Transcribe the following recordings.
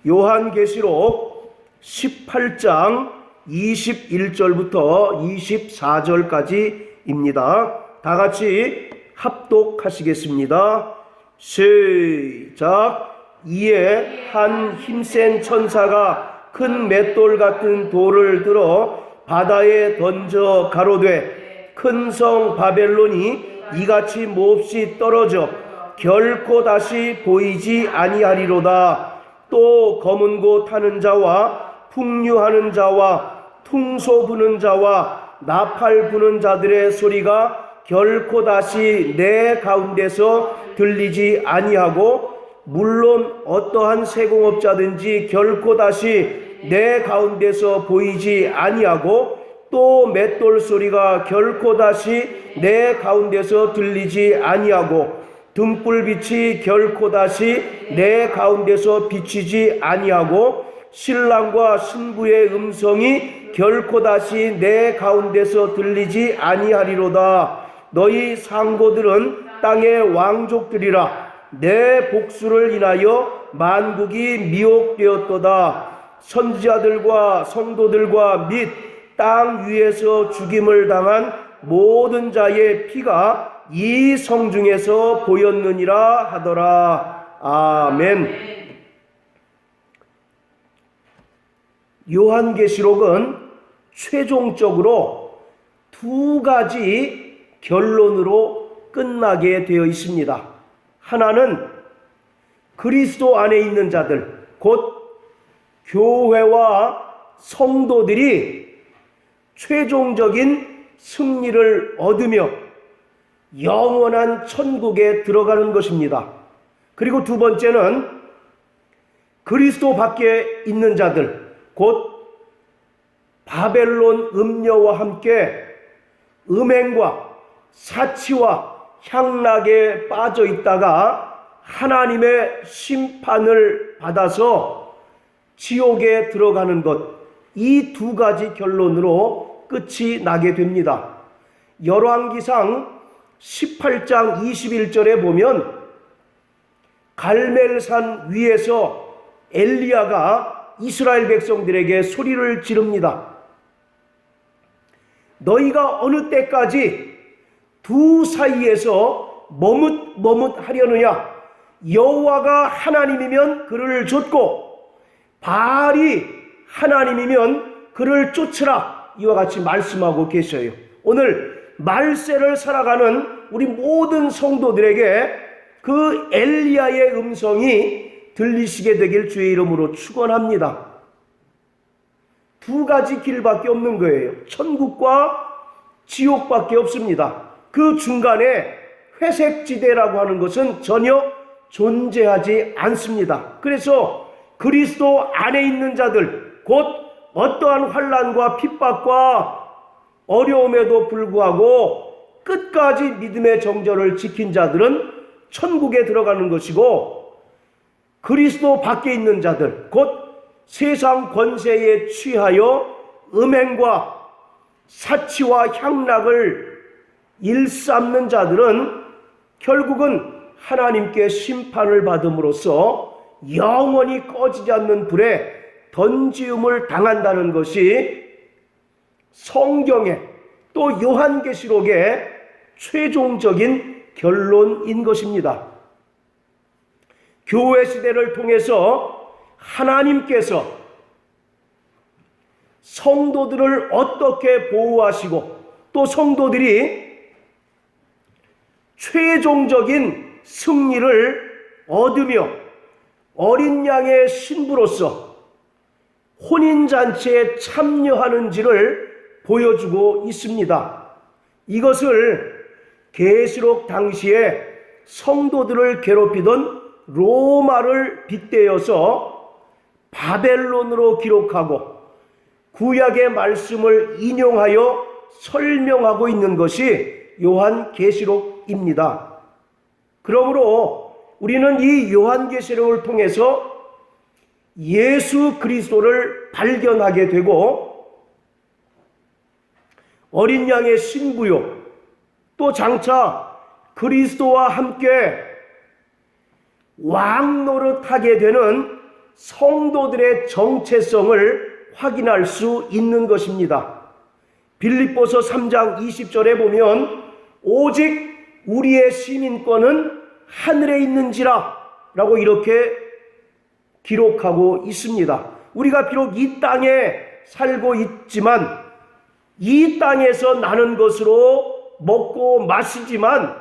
요한계시록 18장 21절부터 24절까지입니다. 다 같이 합독하시겠습니다. 시작. 이에 한 힘센 천사가 큰 맷돌 같은 돌을 들어 바다에 던져 가로되 큰 성 바벨론이 이같이 몹시 떨어져 결코 다시 보이지 아니하리로다. 또 검은 고 타는 자와 풍류하는 자와 퉁소 부는 자와 나팔 부는 자들의 소리가 결코 다시 내 가운데서 들리지 아니하고 물론 어떠한 세공업자든지 결코 다시 내 가운데서 보이지 아니하고 또 맷돌 소리가 결코 다시 내 가운데서 들리지 아니하고 등불빛이 결코 다시 내 가운데서 비치지 아니하고 신랑과 신부의 음성이 결코 다시 내 가운데서 들리지 아니하리로다. 너희 상고들은 땅의 왕족들이라. 내 복수를 인하여 만국이 미혹되었도다. 선지자들과 성도들과 및 땅 위에서 죽임을 당한 모든 자의 피가 이 성중에서 보였느니라 하더라. 아멘. 요한계시록은 최종적으로 두 가지 결론으로 끝나게 되어 있습니다. 하나는 그리스도 안에 있는 자들, 곧 교회와 성도들이 최종적인 승리를 얻으며 영원한 천국에 들어가는 것입니다. 그리고 두 번째는 그리스도 밖에 있는 자들, 곧 바벨론 음녀와 함께 음행과 사치와 향락에 빠져 있다가 하나님의 심판을 받아서 지옥에 들어가는 것, 이 두 가지 결론으로 끝이 나게 됩니다. 열왕기상 18장 21절에 보면 갈멜산 위에서 엘리야가 이스라엘 백성들에게 소리를 지릅니다. 너희가 어느 때까지 두 사이에서 머뭇하려느냐? 여호와가 하나님이면 그를 좇고 바알이 하나님이면 그를 쫓으라. 이와 같이 말씀하고 계셔요. 오늘 말세를 살아가는 우리 모든 성도들에게 그 엘리야의 음성이 들리시게 되길 주의 이름으로 축원합니다. 두 가지 길밖에 없는 거예요. 천국과 지옥밖에 없습니다. 그 중간에 회색지대라고 하는 것은 전혀 존재하지 않습니다. 그래서 그리스도 안에 있는 자들, 곧 어떠한 환난과 핍박과 어려움에도 불구하고 끝까지 믿음의 정절을 지킨 자들은 천국에 들어가는 것이고, 그리스도 밖에 있는 자들, 곧 세상 권세에 취하여 음행과 사치와 향락을 일삼는 자들은 결국은 하나님께 심판을 받음으로써 영원히 꺼지지 않는 불에 던지움을 당한다는 것이 성경의 또 요한계시록의 최종적인 결론인 것입니다. 교회 시대를 통해서 하나님께서 성도들을 어떻게 보호하시고 또 성도들이 최종적인 승리를 얻으며 어린 양의 신부로서 혼인잔치에 참여하는지를 보여주고 있습니다. 이것을 계시록 당시에 성도들을 괴롭히던 로마를 빗대어서 바벨론으로 기록하고 구약의 말씀을 인용하여 설명하고 있는 것이 요한계시록입니다. 그러므로 우리는 이 요한계시록을 통해서 예수 그리스도를 발견하게 되고 어린 양의 신부요, 또 장차 그리스도와 함께 왕노릇하게 되는 성도들의 정체성을 확인할 수 있는 것입니다. 빌립보서 3장 20절에 보면 오직 우리의 시민권은 하늘에 있는지라 라고 이렇게 기록하고 있습니다. 우리가 비록 이 땅에 살고 있지만 이 땅에서 나는 것으로 먹고 마시지만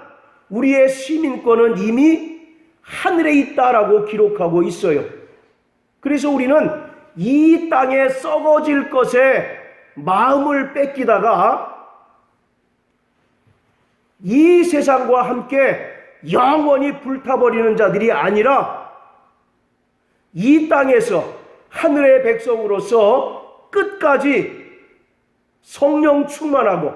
우리의 시민권은 이미 하늘에 있다라고 기록하고 있어요. 그래서 우리는 이 땅에 썩어질 것에 마음을 뺏기다가 이 세상과 함께 영원히 불타버리는 자들이 아니라 이 땅에서 하늘의 백성으로서 끝까지 성령 충만하고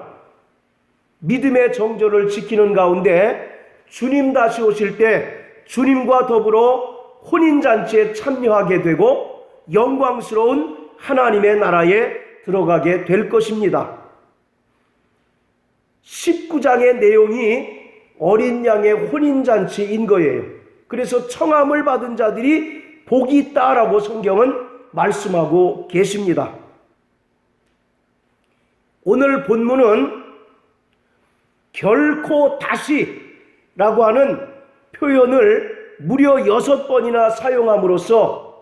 믿음의 정절을 지키는 가운데 주님 다시 오실 때 주님과 더불어 혼인잔치에 참여하게 되고 영광스러운 하나님의 나라에 들어가게 될 것입니다. 19장의 내용이 어린 양의 혼인잔치인 거예요. 그래서 청함을 받은 자들이 복이 있다라고 성경은 말씀하고 계십니다. 오늘 본문은 결코 다시라고 하는 표현을 무려 6번이나 사용함으로써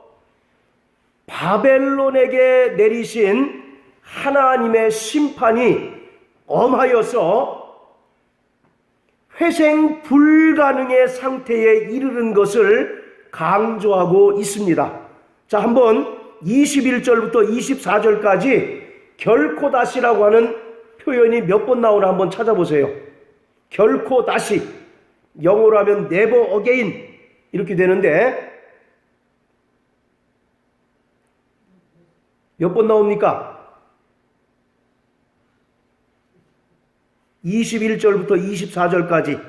바벨론에게 내리신 하나님의 심판이 엄하여서 회생 불가능의 상태에 이르는 것을 강조하고 있습니다. 자, 한번 21절부터 24절까지 결코 다시라고 하는 표현이 몇 번 나오나 한번 찾아보세요. 결코 다시, 영어로 하면 never again 이렇게 되는데 몇 번 나옵니까? 21절부터 24절까지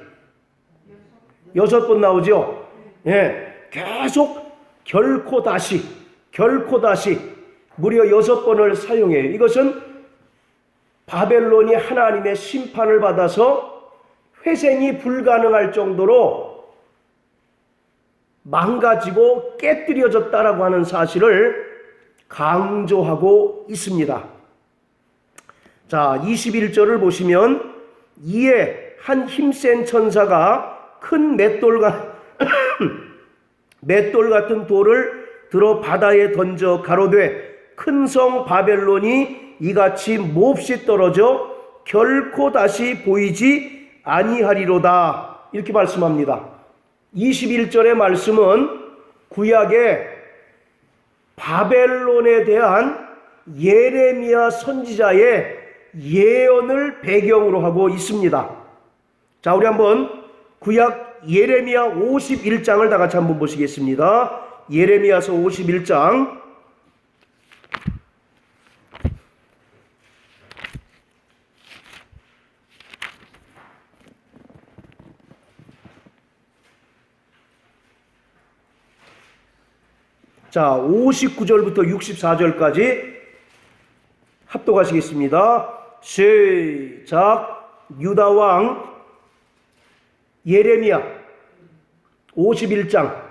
6번 나오죠. 예, 계속 결코 다시 무려 6번을 사용해요. 이것은 바벨론이 하나님의 심판을 받아서 회생이 불가능할 정도로 망가지고 깨뜨려졌다라고 하는 사실을 강조하고 있습니다. 자, 21절을 보시면 이에 한 힘센 천사가 큰 맷돌 같은 돌을 들어 바다에 던져 가로되 큰 성 바벨론이 이같이 몹시 떨어져 결코 다시 보이지 아니하리로다 이렇게 말씀합니다. 21절의 말씀은 구약의 바벨론에 대한 예레미야 선지자의 예언을 배경으로 하고 있습니다. 자, 우리 한번 구약 예레미야 51장을 다 같이 한번 보시겠습니다. 예레미야서 51장 자, 59절부터 64절까지 합독하시겠습니다. 시작. 유다 왕 예레미야 51장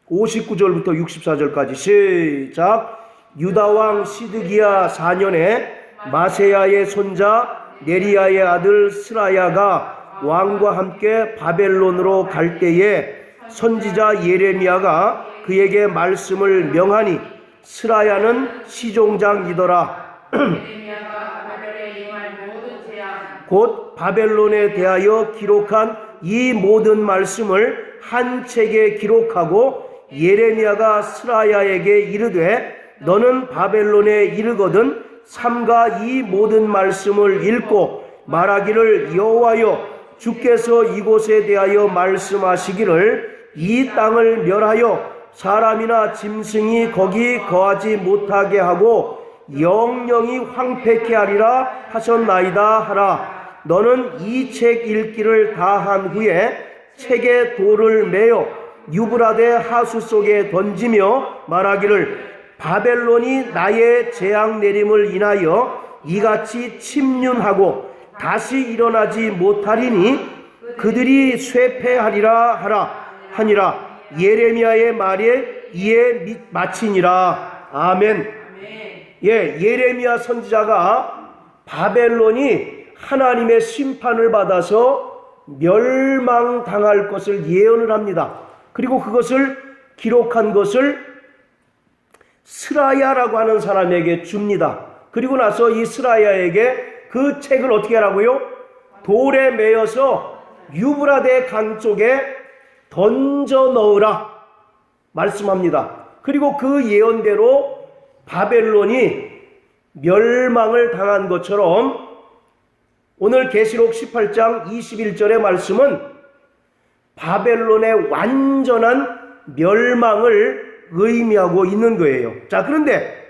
59절부터 64절까지 시작. 유다 왕 시드기야 4년에 마세야의 손자 네리야의 아들 스라야가 왕과 함께 바벨론으로 갈 때에 선지자 예레미야가 그에게 말씀을 명하니 스라야는 시종장이더라. 곧 바벨론에 대하여 기록한 이 모든 말씀을 한 책에 기록하고 예레미야가 스라야에게 이르되 너는 바벨론에 이르거든 삼가 이 모든 말씀을 읽고 말하기를 여호와여 주께서 이곳에 대하여 말씀하시기를 이 땅을 멸하여 사람이나 짐승이 거기 거하지 못하게 하고 영영이 황폐케 하리라 하셨나이다 하라. 너는 이 책 읽기를 다 한 후에 책에 돌을 매어 유브라데 하수 속에 던지며 말하기를 바벨론이 나의 재앙 내림을 인하여 이같이 침륜하고 다시 일어나지 못하리니 그들이 쇠폐하리라 하니라. 예레미야의 말에 이에 마치니라. 아멘. 예, 예레미야 선지자가 바벨론이 하나님의 심판을 받아서 멸망당할 것을 예언을 합니다. 그리고 그것을 기록한 것을 스라야라고 하는 사람에게 줍니다. 그리고 나서 이 스라야에게 그 책을 어떻게 하라고요? 돌에 매어서 유브라데 강 쪽에 던져 넣으라 말씀합니다. 그리고 그 예언대로 바벨론이 멸망을 당한 것처럼 오늘 계시록 18장 21절의 말씀은 바벨론의 완전한 멸망을 의미하고 있는 거예요. 자, 그런데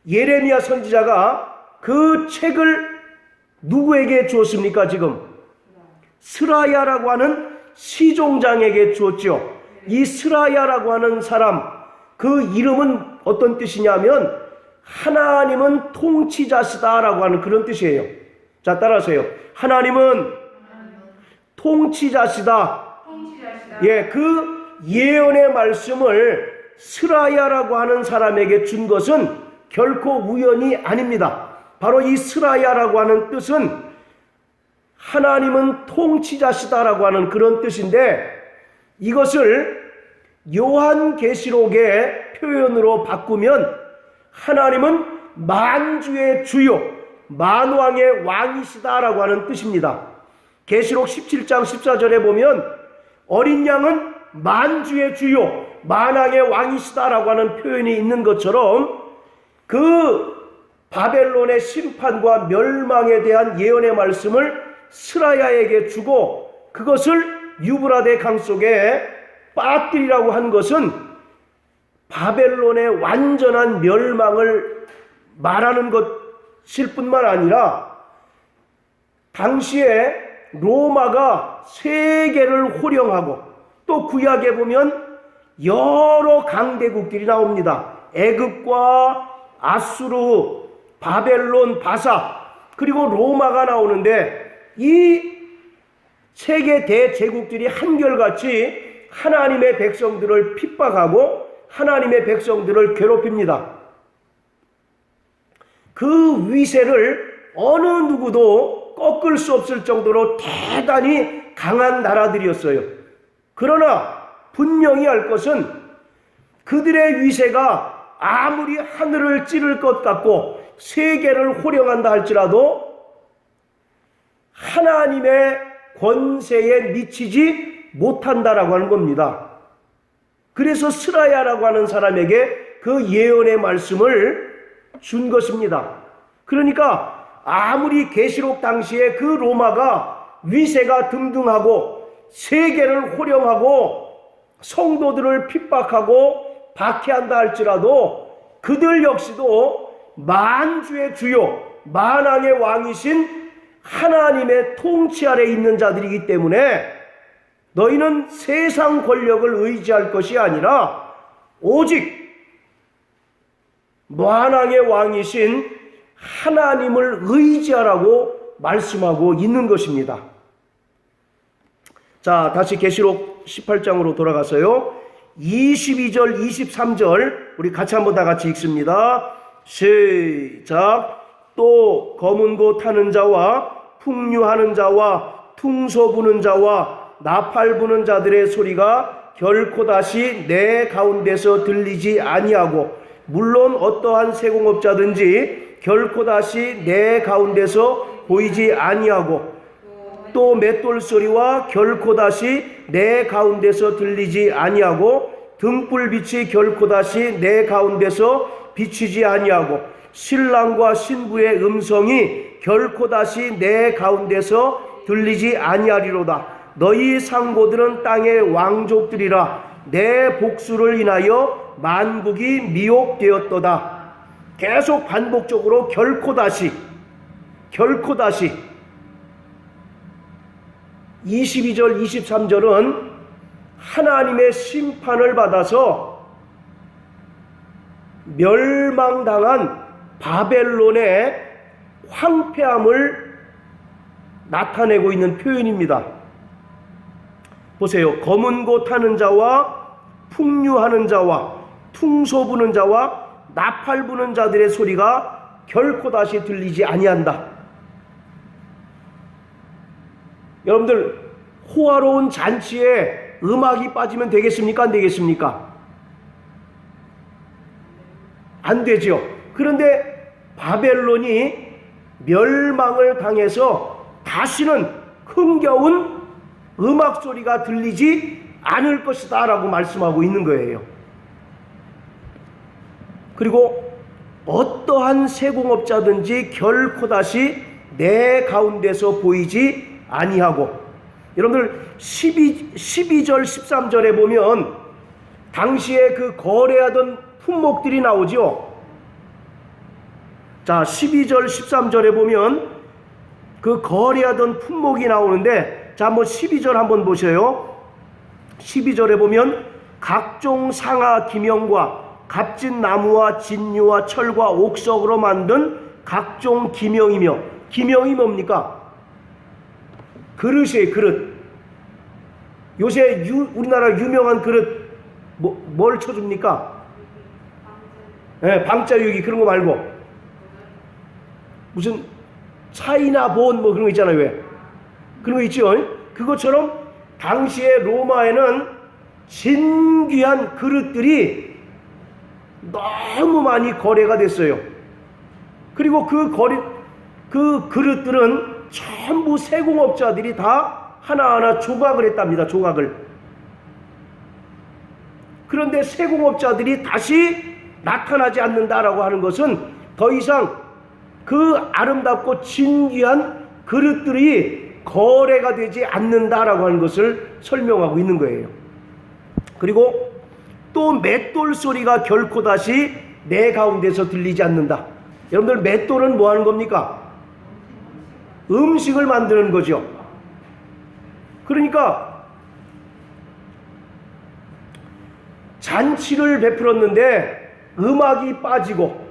예레미야 선지자가 그 책을 누구에게 주었습니까? 지금 스라야라고 하는 시종장에게 주었죠. 이 스라야라고 하는 사람, 그 이름은 어떤 뜻이냐면 하나님은 통치자시다라고 하는 그런 뜻이에요. 자, 따라하세요. 하나님은 통치자시다. 예, 그 예언의 말씀을 스라야라고 하는 사람에게 준 것은 결코 우연이 아닙니다. 바로 이 스라야라고 하는 뜻은 하나님은 통치자시다라고 하는 그런 뜻인데, 이것을 요한계시록의 표현으로 바꾸면 하나님은 만주의 주요, 만왕의 왕이시다라고 하는 뜻입니다. 계시록 17장 14절에 보면 어린 양은 만주의 주요, 만왕의 왕이시다라고 하는 표현이 있는 것처럼 그 바벨론의 심판과 멸망에 대한 예언의 말씀을 스라야에게 주고 그것을 유브라데 강 속에 빠뜨리라고 한 것은 바벨론의 완전한 멸망을 말하는 것일 뿐만 아니라 당시에 로마가 세계를 호령하고, 또 구약에 보면 여러 강대국들이 나옵니다. 애굽과 아수르, 바벨론, 바사, 그리고 로마가 나오는데 이 세계 대제국들이 한결같이 하나님의 백성들을 핍박하고 하나님의 백성들을 괴롭힙니다. 그 위세를 어느 누구도 꺾을 수 없을 정도로 대단히 강한 나라들이었어요. 그러나 분명히 알 것은 그들의 위세가 아무리 하늘을 찌를 것 같고 세계를 호령한다 할지라도 하나님의 권세에 미치지 못한다라고 하는 겁니다. 그래서 스라야라고 하는 사람에게 그 예언의 말씀을 준 것입니다. 그러니까 아무리 계시록 당시에 그 로마가 위세가 등등하고 세계를 호령하고 성도들을 핍박하고 박해한다 할지라도 그들 역시도 만주의 주요, 만왕의 왕이신 하나님의 통치 아래 있는 자들이기 때문에 너희는 세상 권력을 의지할 것이 아니라 오직 만왕의 왕이신 하나님을 의지하라고 말씀하고 있는 것입니다. 자, 다시 계시록 18장으로 돌아가서요. 22절, 23절 우리 같이 한번 다 같이 읽습니다. 시작. 또 검은 고 타는 자와 풍류하는 자와 퉁소 부는 자와 나팔 부는 자들의 소리가 결코 다시 내 가운데서 들리지 아니하고, 물론 어떠한 세공업자든지 결코 다시 내 가운데서 보이지 아니하고, 또 맷돌 소리와 결코 다시 내 가운데서 들리지 아니하고, 등불빛이 결코 다시 내 가운데서 비치지 아니하고, 신랑과 신부의 음성이 결코 다시 내 가운데서 들리지 아니하리로다. 너희 상고들은 땅의 왕족들이라. 내 복수를 인하여 만국이 미혹되었도다. 계속 반복적으로 결코 다시 22절 23절은 하나님의 심판을 받아서 멸망당한 바벨론의 황폐함을 나타내고 있는 표현입니다. 보세요. 검은 고 타는 자와 풍류하는 자와 퉁소 부는 자와 나팔 부는 자들의 소리가 결코 다시 들리지 아니한다. 여러분들, 호화로운 잔치에 음악이 빠지면 되겠습니까? 안 되겠습니까? 안 되죠. 그런데 바벨론이 멸망을 당해서 다시는 흥겨운 음악 소리가 들리지 않을 것이다 라고 말씀하고 있는 거예요. 그리고 어떠한 세공업자든지 결코 다시 내 가운데서 보이지 아니하고, 여러분들 12절 13절에 보면 당시에 그 거래하던 품목들이 나오죠. 자, 12절 13절에 보면 그 거래하던 품목이 나오는데, 자, 한번 12절 한번 보셔요. 12절에 보면 각종 상아 기명과 값진 나무와 진유와 철과 옥석으로 만든 각종 기명이며, 기명이 뭡니까? 그릇이에요. 그릇. 요새 우리나라 유명한 그릇 뭘 쳐줍니까? 방자유기 그런 거 말고 무슨 차이나 본 뭐 그런 거 있잖아요. 왜? 그런 거 있죠. 그것처럼 당시에 로마에는 진귀한 그릇들이 너무 많이 거래가 됐어요. 그리고 그 그릇들은 전부 세공업자들이 다 하나하나 조각을 했답니다. 조각을. 그런데 세공업자들이 다시 나타나지 않는다라고 하는 것은 더 이상 그 아름답고 진귀한 그릇들이 거래가 되지 않는다라고 하는 것을 설명하고 있는 거예요. 그리고 또 맷돌 소리가 결코 다시 내 가운데서 들리지 않는다. 여러분들, 맷돌은 뭐 하는 겁니까? 음식을 만드는 거죠. 그러니까 잔치를 베풀었는데 음악이 빠지고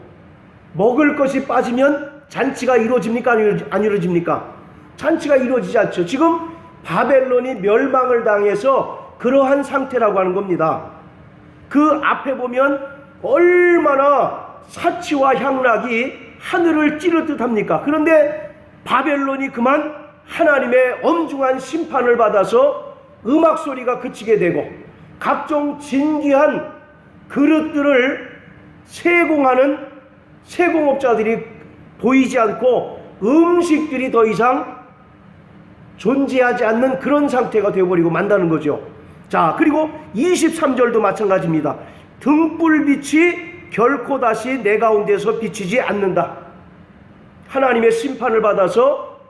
먹을 것이 빠지면 잔치가 이루어집니까? 안 이루어집니까? 잔치가 이루어지지 않죠. 지금 바벨론이 멸망을 당해서 그러한 상태라고 하는 겁니다. 그 앞에 보면 얼마나 사치와 향락이 하늘을 찌를 듯합니까? 그런데 바벨론이 그만 하나님의 엄중한 심판을 받아서 음악 소리가 그치게 되고 각종 진귀한 그릇들을 세공하는 세공업자들이 보이지 않고 음식들이 더 이상 존재하지 않는 그런 상태가 되어버리고 만다는 거죠. 자, 그리고 23절도 마찬가지입니다. 등불빛이 결코 다시 내 가운데서 비치지 않는다. 하나님의 심판을 받아서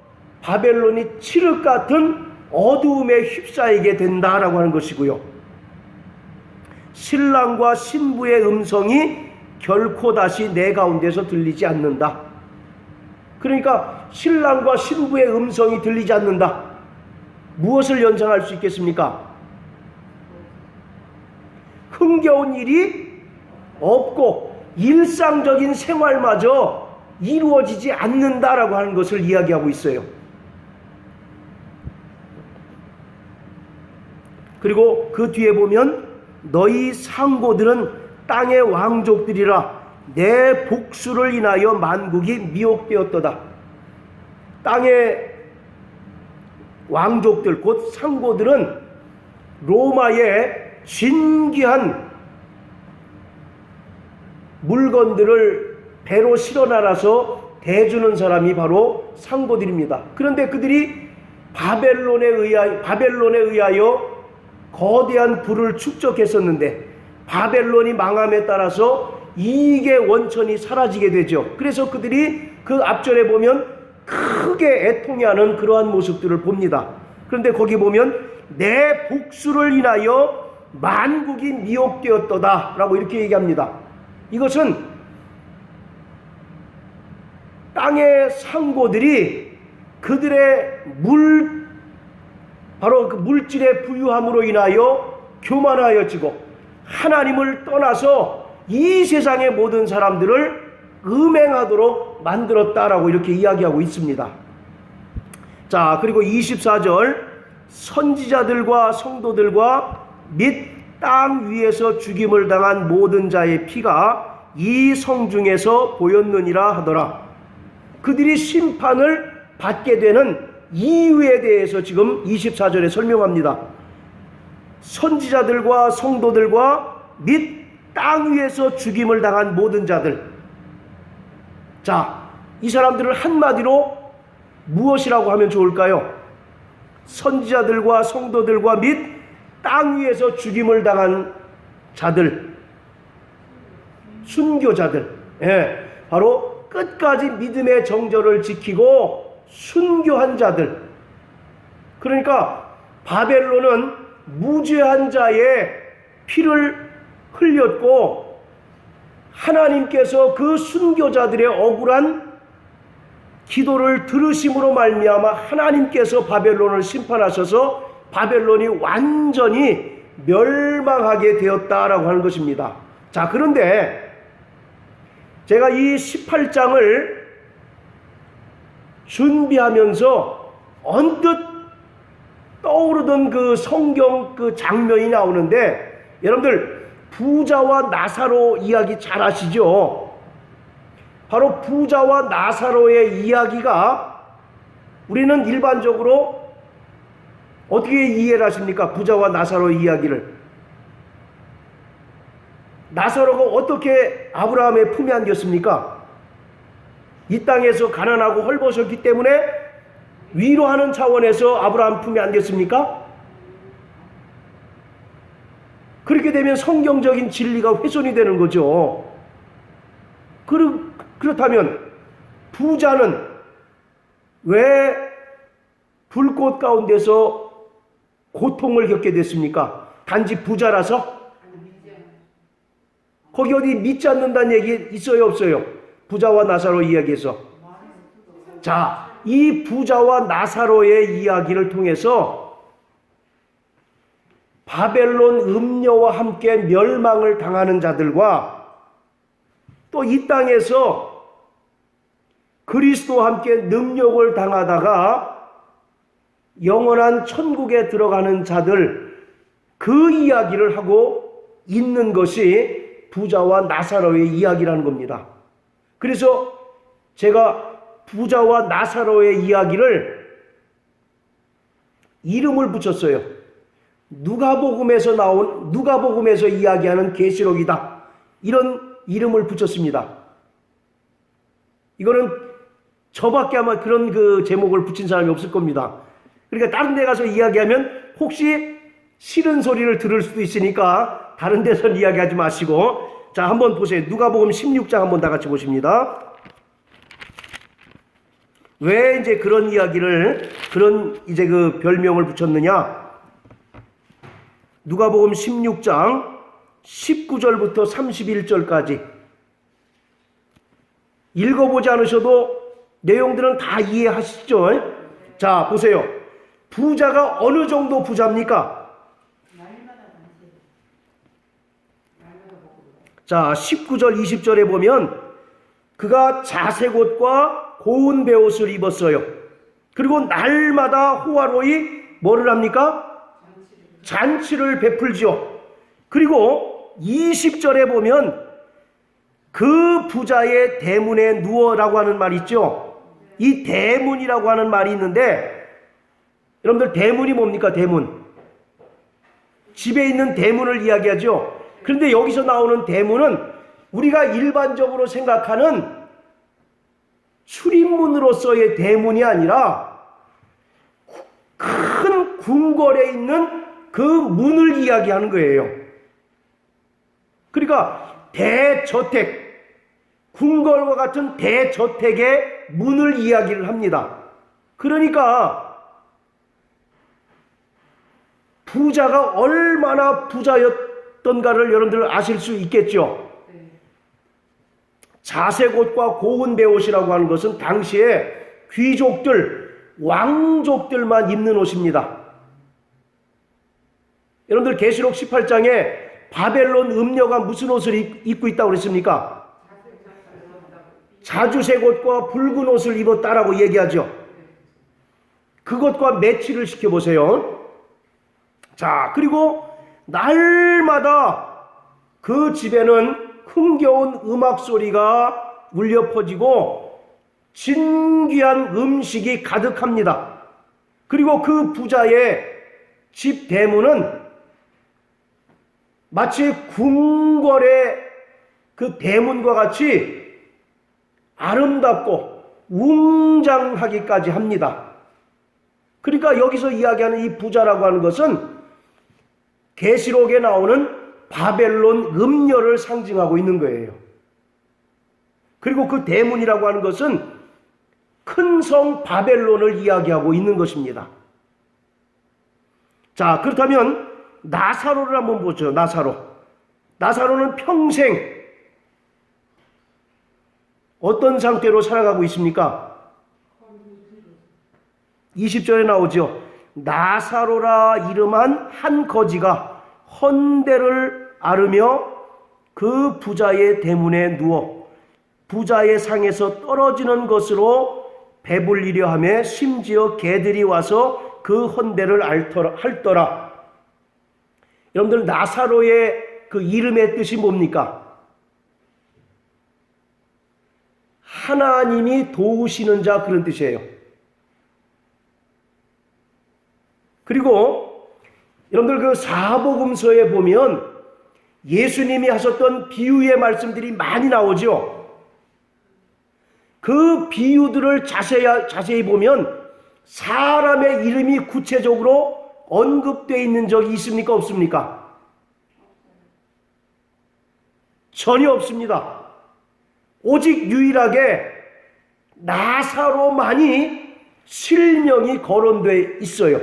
바벨론이 칠흑 같은 어두움에 휩싸이게 된다라고 하는 것이고요. 신랑과 신부의 음성이 결코 다시 내 가운데서 들리지 않는다. 그러니까 신랑과 신부의 음성이 들리지 않는다. 무엇을 연상할 수 있겠습니까? 흥겨운 일이 없고 일상적인 생활마저 이루어지지 않는다라고 하는 것을 이야기하고 있어요. 그리고 그 뒤에 보면 너희 상고들은 땅의 왕족들이라 내 복수를 인하여 만국이 미혹되었도다. 땅의 왕족들 곧 상고들은 로마의 진귀한 물건들을 배로 실어 날아서 대주는 사람이 바로 상고들입니다. 그런데 그들이 바벨론에 의하여 거대한 부를 축적했었는데 바벨론이 망함에 따라서 이익의 원천이 사라지게 되죠. 그래서 그들이 그 앞절에 보면 크게 애통해하는 그러한 모습들을 봅니다. 그런데 거기 보면 내 복수를 인하여 만국이 미혹되었도다 라고 이렇게 얘기합니다. 이것은 땅의 상고들이 그들의 바로 그 물질의 부유함으로 인하여 교만하여지고 하나님을 떠나서 이 세상의 모든 사람들을 음행하도록 만들었다라고 이렇게 이야기하고 있습니다. 자, 그리고 24절 선지자들과 성도들과 및 땅 위에서 죽임을 당한 모든 자의 피가 이 성중에서 보였느니라 하더라. 그들이 심판을 받게 되는 이유에 대해서 지금 24절에 설명합니다. 선지자들과 성도들과 및 땅 위에서 죽임을 당한 모든 자들. 자, 이 사람들을 한마디로 무엇이라고 하면 좋을까요? 선지자들과 성도들과 및 땅 위에서 죽임을 당한 자들, 순교자들. 예, 바로 끝까지 믿음의 정절을 지키고 순교한 자들. 그러니까 바벨론은 무죄한 자의 피를 흘렸고 하나님께서 그 순교자들의 억울한 기도를 들으심으로 말미암아 하나님께서 바벨론을 심판하셔서 바벨론이 완전히 멸망하게 되었다라고 하는 것입니다. 자, 그런데 제가 이 18장을 준비하면서 언뜻 떠오르던 그 성경 그 장면이 나오는데, 여러분들 부자와 나사로 이야기 잘 아시죠? 바로 부자와 나사로의 이야기가 우리는 일반적으로 어떻게 이해를 하십니까? 부자와 나사로의 이야기를. 나사로가 어떻게 아브라함의 품에 안겼습니까? 이 땅에서 가난하고 헐벗었기 때문에 위로하는 차원에서 아브라함 품에 안겼습니까? 그렇게 되면 성경적인 진리가 훼손이 되는 거죠. 그렇다면 부자는 왜 불꽃 가운데서 고통을 겪게 됐습니까? 단지 부자라서? 거기 어디 믿지 않는다는 얘기 있어요, 없어요? 부자와 나사로 이야기에서. 자, 이 부자와 나사로의 이야기를 통해서 바벨론 음녀와 함께 멸망을 당하는 자들과 또 이 땅에서 그리스도와 함께 능력을 당하다가 영원한 천국에 들어가는 자들, 그 이야기를 하고 있는 것이 부자와 나사로의 이야기라는 겁니다. 그래서 제가 부자와 나사로의 이야기를 이름을 붙였어요. 누가복음에서 이야기하는 계시록이다. 이런 이름을 붙였습니다. 이거는 저밖에 아마 그런 그 제목을 붙인 사람이 없을 겁니다. 그러니까 다른 데 가서 이야기하면 혹시 싫은 소리를 들을 수도 있으니까 다른 데서 이야기하지 마시고, 자, 한번 보세요. 누가복음 16장 한번 다 같이 보십니다. 왜 이제 그런 이야기를, 그런 이제 그 별명을 붙였느냐? 누가복음 16장 19절부터 31절까지 읽어보지 않으셔도 내용들은 다 이해하시죠? 자, 보세요. 부자가 어느 정도 부자입니까? 자, 19절 20절에 보면 그가 자색 옷과 고운 베옷을 입었어요. 그리고 날마다 호화로이 뭐를 합니까? 잔치를 베풀지요. 그리고 20절에 보면 그 부자의 대문에 누워라고 하는 말이 있죠. 이 대문이라고 하는 말이 있는데, 여러분들 대문이 뭡니까? 대문. 집에 있는 대문을 이야기하죠. 그런데 여기서 나오는 대문은 우리가 일반적으로 생각하는 출입문으로서의 대문이 아니라 큰 궁궐에 있는 그 문을 이야기하는 거예요. 그러니까 대저택, 궁궐과 같은 대저택의 문을 이야기를 합니다. 그러니까 부자가 얼마나 부자였던가를 여러분들 아실 수 있겠죠. 자색 옷과 고운 베옷이라고 하는 것은 당시에 귀족들, 왕족들만 입는 옷입니다. 여러분들 계시록 18장에 바벨론 음녀가 무슨 옷을 입고 있다고 그랬습니까? 자주색 옷과 붉은 옷을 입었다라고 얘기하죠. 그것과 매치를 시켜보세요. 자, 그리고 날마다 그 집에는 흥겨운 음악 소리가 울려 퍼지고 진귀한 음식이 가득합니다. 그리고 그 부자의 집 대문은 마치 궁궐의 그 대문과 같이 아름답고 웅장하기까지 합니다. 그러니까 여기서 이야기하는 이 부자라고 하는 것은 계시록에 나오는 바벨론 음녀를 상징하고 있는 거예요. 그리고 그 대문이라고 하는 것은 큰 성 바벨론을 이야기하고 있는 것입니다. 자, 그렇다면 나사로를 한번 보죠. 나사로는 평생 어떤 상태로 살아가고 있습니까? 20절에 나오죠. 나사로라 이름한 한 거지가 헌대를 앓으며 그 부자의 대문에 누워 부자의 상에서 떨어지는 것으로 배불리려 하며 심지어 개들이 와서 그 헌대를 핥더라. 여러분들, 나사로의 그 이름의 뜻이 뭡니까? 하나님이 도우시는 자, 그런 뜻이에요. 그리고 여러분들, 그 사복음서에 보면 예수님이 하셨던 비유의 말씀들이 많이 나오죠. 그 비유들을 자세히 보면 사람의 이름이 구체적으로 언급되어 있는 적이 있습니까? 없습니까? 전혀 없습니다. 오직 유일하게 나사로만이 실명이 거론되어 있어요.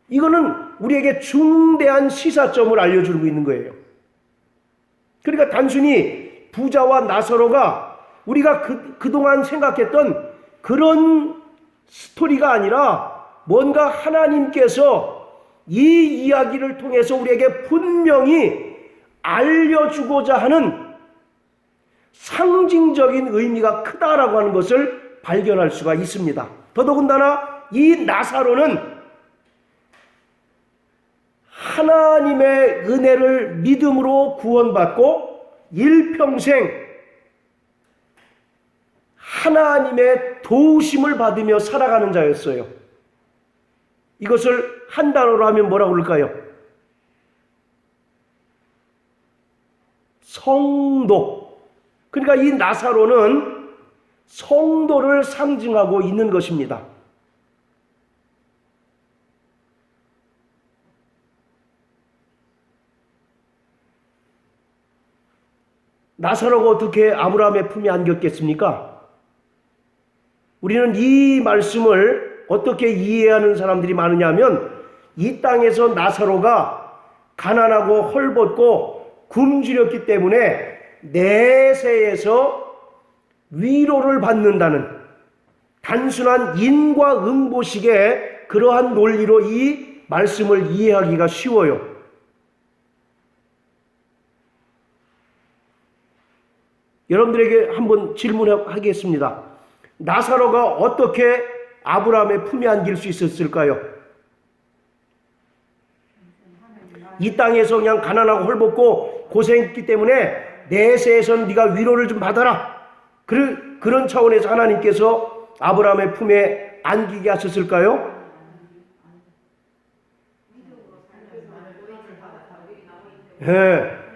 이거는 우리에게 중대한 시사점을 알려주고 있는 거예요. 그러니까 단순히 부자와 나사로가 우리가 그동안 생각했던 그런 스토리가 아니라 뭔가 하나님께서 이 이야기를 통해서 우리에게 분명히 알려주고자 하는 상징적인 의미가 크다라고 하는 것을 발견할 수가 있습니다. 더더군다나 이 나사로는 하나님의 은혜를 믿음으로 구원받고 일평생 하나님의 도우심을 받으며 살아가는 자였어요. 이것을 한 단어로 하면 뭐라고 그럴까요? 성도. 그러니까 이 나사로는 성도를 상징하고 있는 것입니다. 나사로가 어떻게 아브라함의 품에 안겼겠습니까? 우리는 이 말씀을 어떻게 이해하는 사람들이 많으냐 하면 이 땅에서 나사로가 가난하고 헐벗고 굶주렸기 때문에 내세에서 위로를 받는다는 단순한 인과응보식의 그러한 논리로 이 말씀을 이해하기가 쉬워요. 여러분들에게 한번 질문하겠습니다. 나사로가 어떻게 아브라함의 품에 안길 수 있었을까요? 이 땅에서 그냥 가난하고 헐벗고 고생했기 때문에 내세에서는 네가 위로를 좀 받아라. 그런 차원에서 하나님께서 아브라함의 품에 안기게 하셨을까요? 네.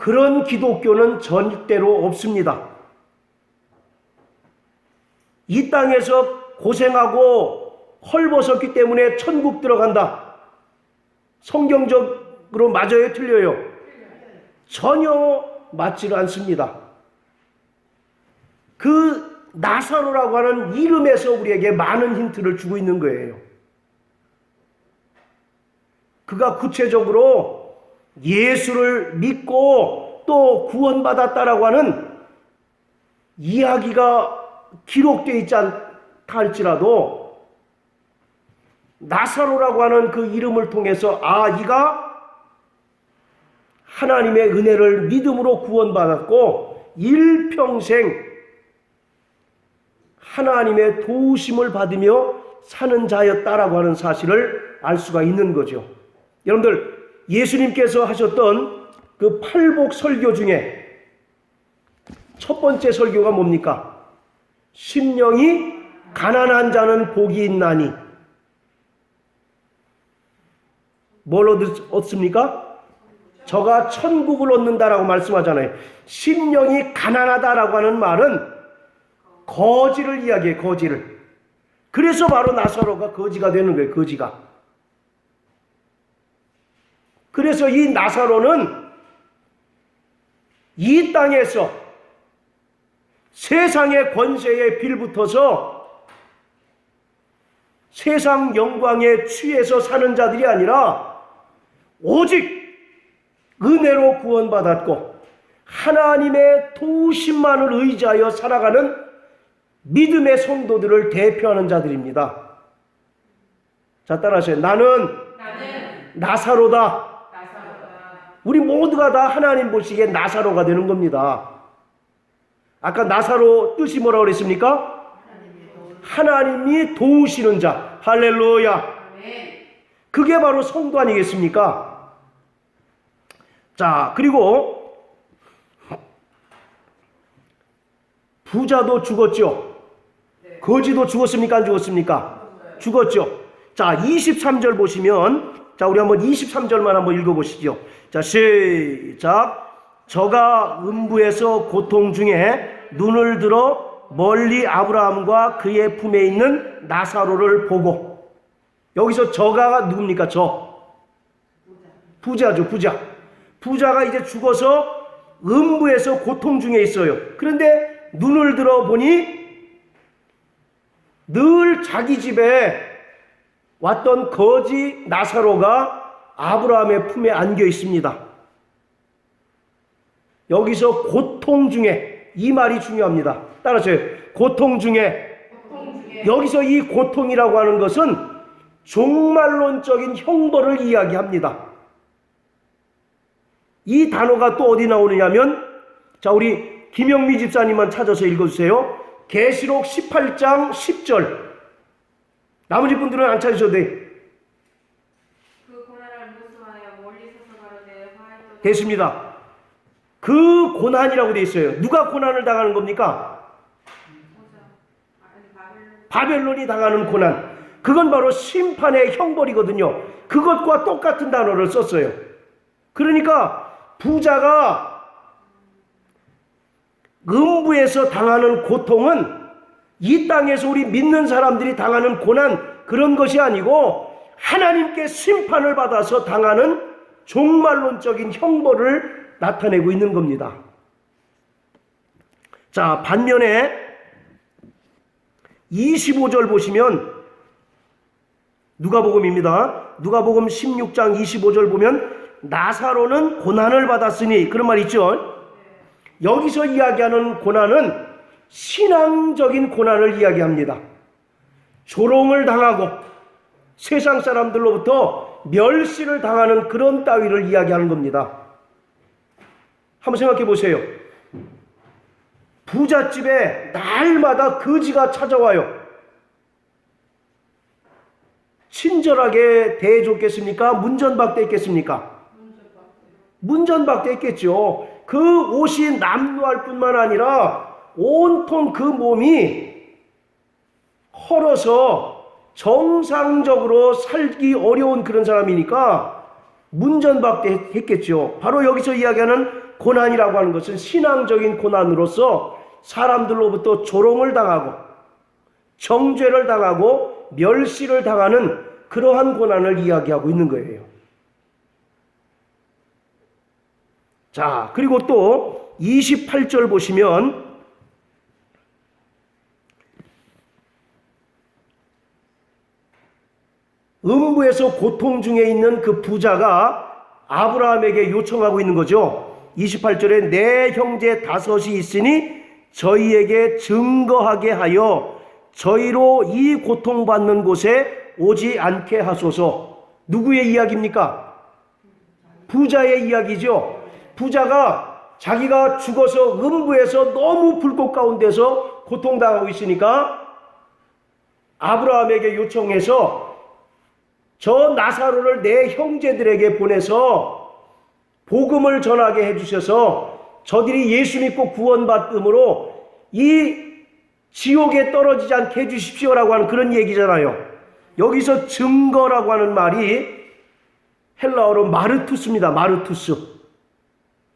그런 기독교는 절대로 없습니다. 이 땅에서 고생하고 헐벗었기 때문에 천국 들어간다. 성경적으로 맞아요, 틀려요? 전혀 맞지를 않습니다. 그 나사로라고 하는 이름에서 우리에게 많은 힌트를 주고 있는 거예요. 그가 구체적으로 예수를 믿고 또 구원받았다라고 하는 이야기가 기록되어 있지 않다 할지라도 나사로라고 하는 그 이름을 통해서 이가 하나님의 은혜를 믿음으로 구원받았고 일평생 하나님의 도우심을 받으며 사는 자였다라고 하는 사실을 알 수가 있는 거죠. 여러분들, 예수님께서 하셨던 그 팔복 설교 중에 첫 번째 설교가 뭡니까? 심령이 가난한 자는 복이 있나니. 뭘 얻습니까? 저가 천국을 얻는다라고 말씀하잖아요. 심령이 가난하다라고 하는 말은 거지를 이야기해요. 거지를. 그래서 바로 나사로가 거지가 되는 거예요. 거지가. 그래서 이 나사로는 이 땅에서 세상의 권세에 빌붙어서 세상 영광에 취해서 사는 자들이 아니라 오직 은혜로 구원받았고 하나님의 도우심만을 의지하여 살아가는 믿음의 성도들을 대표하는 자들입니다. 자, 따라하세요. 나는 나사로다. 우리 모두가 다 하나님 보시기에 나사로가 되는 겁니다. 아까 나사로 뜻이 뭐라고 그랬습니까? 하나님이 도우시는 자. 할렐루야. 그게 바로 성도 아니겠습니까? 자, 그리고 부자도 죽었죠. 거지도 죽었습니까? 안 죽었습니까? 죽었죠. 자, 23절 보시면, 자, 우리 한번 23절만 한번 읽어보시죠. 자, 시작. 저가 음부에서 고통 중에 눈을 들어 멀리 아브라함과 그의 품에 있는 나사로를 보고. 여기서 저가 누굽니까? 부자죠. 부자가 이제 죽어서 음부에서 고통 중에 있어요. 그런데 눈을 들어 보니 늘 자기 집에 왔던 거지 나사로가 아브라함의 품에 안겨 있습니다. 여기서 고통 중에, 이 말이 중요합니다. 따라서요. 고통 중에. 여기서 이 고통이라고 하는 것은 종말론적인 형벌을 이야기합니다. 이 단어가 또 어디 나오느냐면, 자, 우리 김영미 집사님만 찾아서 읽어주세요. 계시록 18장 10절. 나머지 분들은 안 찾으셔도 돼요. 그 고난을 무수하여 멀리 서서 가로되 화해도 됐습니다. 그 고난이라고 되어 있어요. 누가 고난을 당하는 겁니까? 바벨론이 당하는 고난. 그건 바로 심판의 형벌이거든요. 그것과 똑같은 단어를 썼어요. 그러니까 부자가 음부에서 당하는 고통은 이 땅에서 우리 믿는 사람들이 당하는 고난, 그런 것이 아니고 하나님께 심판을 받아서 당하는 종말론적인 형벌을 나타내고 있는 겁니다. 자, 반면에 25절 보시면 누가복음입니다. 누가복음 16장 25절 보면 나사로는 고난을 받았으니, 그런 말 있죠. 여기서 이야기하는 고난은 신앙적인 고난을 이야기합니다. 조롱을 당하고 세상 사람들로부터 멸시를 당하는 그런 따위를 이야기하는 겁니다. 한번 생각해 보세요. 부잣집에 날마다 거지가 찾아와요. 친절하게 대해줬겠습니까? 문전박대했겠습니까? 문전박대했겠죠. 그 옷이 남루할 뿐만 아니라 온통 그 몸이 헐어서 정상적으로 살기 어려운 그런 사람이니까 문전박대했겠죠. 바로 여기서 이야기하는 고난이라고 하는 것은 신앙적인 고난으로서 사람들로부터 조롱을 당하고 정죄를 당하고 멸시를 당하는 그러한 고난을 이야기하고 있는 거예요. 자, 그리고 또 28절 보시면 음부에서 고통 중에 있는 그 부자가 아브라함에게 요청하고 있는 거죠. 28절에 내 형제 다섯이 있으니 저희에게 증거하게 하여 저희로 이 고통받는 곳에 오지 않게 하소서. 누구의 이야기입니까? 부자의 이야기죠. 부자가 자기가 죽어서 음부에서 너무 불꽃 가운데서 고통당하고 있으니까 아브라함에게 요청해서 저 나사로를 내 형제들에게 보내서 복음을 전하게 해주셔서 저들이 예수 믿고 구원받음으로 이 지옥에 떨어지지 않게 해주십시오라고 하는 그런 얘기잖아요. 여기서 증거라고 하는 말이 헬라어로 마르투스입니다. 마르투스.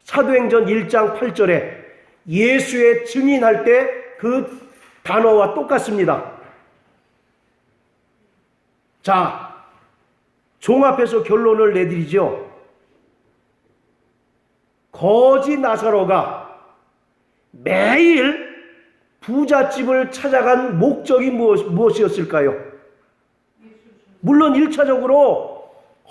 사도행전 1장 8절에 예수의 증인할 때 그 단어와 똑같습니다. 자, 종합해서 결론을 내드리죠. 거지 나사로가 매일 부잣집을 찾아간 목적이 무엇이었을까요? 물론 1차적으로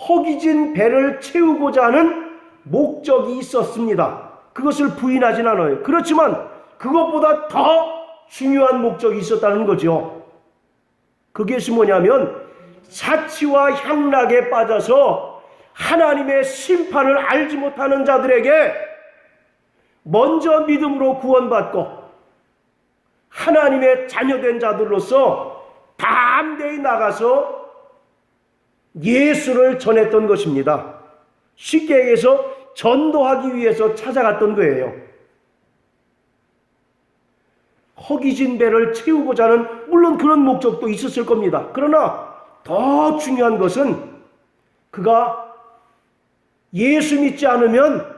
허기진 배를 채우고자 하는 목적이 있었습니다. 그것을 부인하진 않아요. 그렇지만 그것보다 더 중요한 목적이 있었다는 거죠. 그것이 뭐냐면 사치와 향락에 빠져서 하나님의 심판을 알지 못하는 자들에게 먼저 믿음으로 구원받고 하나님의 자녀된 자들로서 담대히 나가서 예수를 전했던 것입니다. 쉽게 얘기해서 전도하기 위해서 찾아갔던 거예요. 허기진 배를 채우고자 하는 물론 그런 목적도 있었을 겁니다. 그러나 더 중요한 것은 그가 예수 믿지 않으면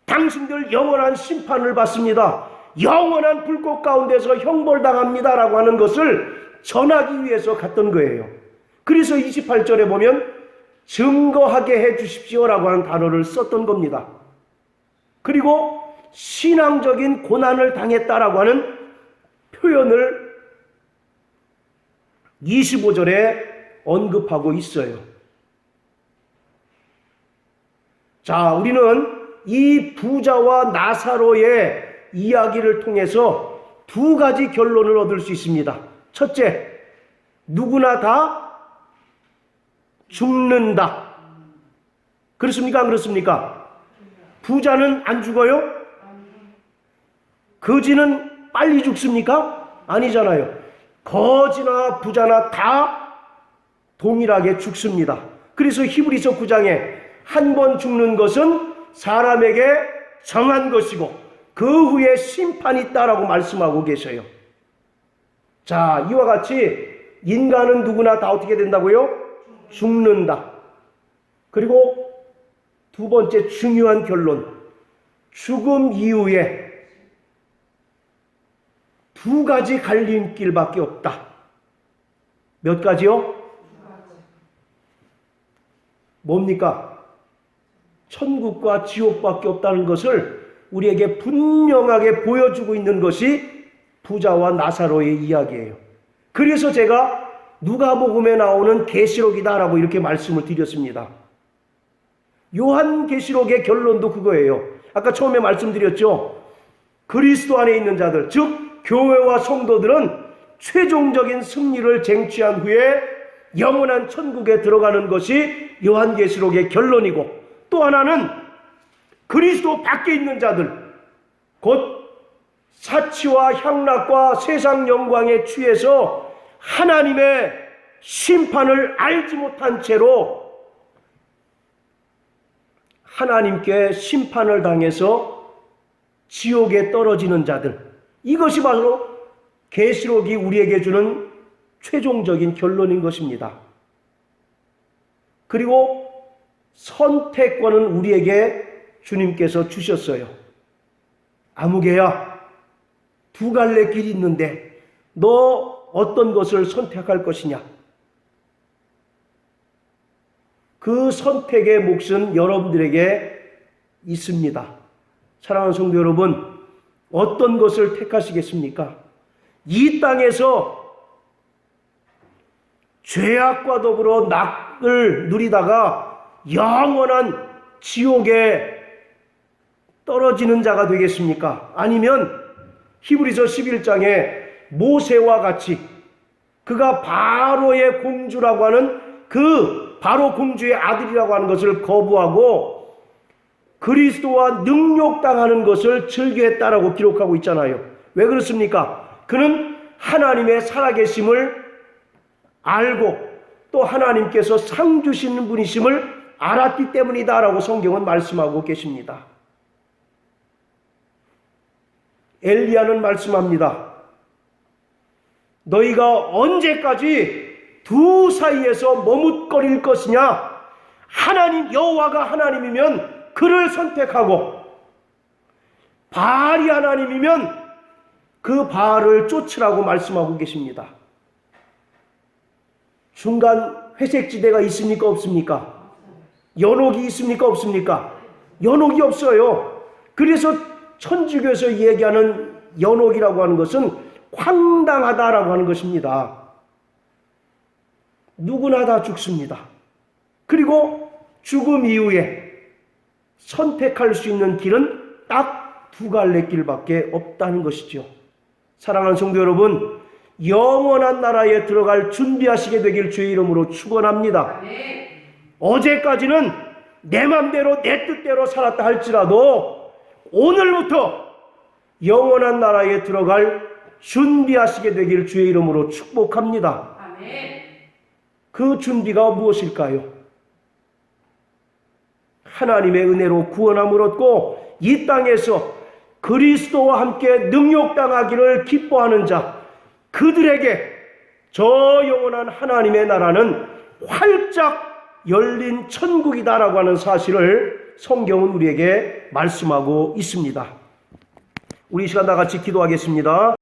당신들 영원한 심판을 받습니다. 영원한 불꽃 가운데서 형벌당합니다라고 하는 것을 전하기 위해서 갔던 거예요. 그래서 28절에 보면 증거하게 해 주십시오라고 하는 단어를 썼던 겁니다. 그리고 신앙적인 고난을 당했다라고 하는 표현을 25절에 언급하고 있어요. 자, 우리는 이 부자와 나사로의 이야기를 통해서 두 가지 결론을 얻을 수 있습니다. 첫째, 누구나 다 죽는다. 그렇습니까? 안 그렇습니까? 부자는 안 죽어요? 거지는 빨리 죽습니까? 아니잖아요. 거지나 부자나 다 동일하게 죽습니다. 그래서 히브리서 9장에 한 번 죽는 것은 사람에게 정한 것이고 그 후에 심판이 있다라고 말씀하고 계셔요. 자, 이와 같이 인간은 누구나 다 어떻게 된다고요? 죽는다. 그리고 두 번째 중요한 결론. 죽음 이후에 두 가지 갈림길밖에 없다. 몇 가지요? 뭡니까? 천국과 지옥밖에 없다는 것을 우리에게 분명하게 보여주고 있는 것이 부자와 나사로의 이야기예요. 그래서 제가 누가복음에 나오는 계시록이다라고 이렇게 말씀을 드렸습니다. 요한계시록의 결론도 그거예요. 아까 처음에 말씀드렸죠. 그리스도 안에 있는 자들, 즉 교회와 성도들은 최종적인 승리를 쟁취한 후에 영원한 천국에 들어가는 것이 요한계시록의 결론이고, 또 하나는 그리스도 밖에 있는 자들, 곧 사치와 향락과 세상 영광에 취해서 하나님의 심판을 알지 못한 채로 하나님께 심판을 당해서 지옥에 떨어지는 자들, 이것이 바로 계시록이 우리에게 주는 최종적인 결론인 것입니다. 그리고 선택권은 우리에게 주님께서 주셨어요. 아무개야, 두 갈래 길이 있는데 너 어떤 것을 선택할 것이냐? 그 선택의 몫은 여러분들에게 있습니다. 사랑하는 성도 여러분, 어떤 것을 택하시겠습니까? 이 땅에서 죄악과 더불어 낙을 누리다가 영원한 지옥에 떨어지는 자가 되겠습니까? 아니면 히브리서 11장에 모세와 같이 그가 바로의 공주라고 하는 그 바로 공주의 아들이라고 하는 것을 거부하고 그리스도와 능욕당하는 것을 즐겨했다라고 기록하고 있잖아요. 왜 그렇습니까? 그는 하나님의 살아계심을 알고 또 하나님께서 상 주시는 분이심을 알았기 때문이다라고 성경은 말씀하고 계십니다. 엘리야는 말씀합니다. 너희가 언제까지 두 사이에서 머뭇거릴 것이냐? 하나님 여호와가 하나님이면 그를 선택하고 바알이 하나님이면 그 바알을 쫓으라고 말씀하고 계십니다. 중간 회색지대가 있습니까? 없습니까? 연옥이 있습니까? 없습니까? 연옥이 없어요. 그래서 천주교에서 얘기하는 연옥이라고 하는 것은 황당하다라고 하는 것입니다. 누구나 다 죽습니다. 그리고 죽음 이후에 선택할 수 있는 길은 딱 두 갈래 길밖에 없다는 것이죠. 사랑하는 성도 여러분, 영원한 나라에 들어갈 준비하시게 되길 주의 이름으로 축원합니다. 어제까지는 내 맘대로 내 뜻대로 살았다 할지라도 오늘부터 영원한 나라에 들어갈 준비하시게 되길 주의 이름으로 축복합니다. 그 준비가 무엇일까요? 하나님의 은혜로 구원함을 얻고 이 땅에서 그리스도와 함께 능욕당하기를 기뻐하는 자, 그들에게 저 영원한 하나님의 나라는 활짝 열린 천국이다라고 하는 사실을 성경은 우리에게 말씀하고 있습니다. 우리 이 시간 다 같이 기도하겠습니다.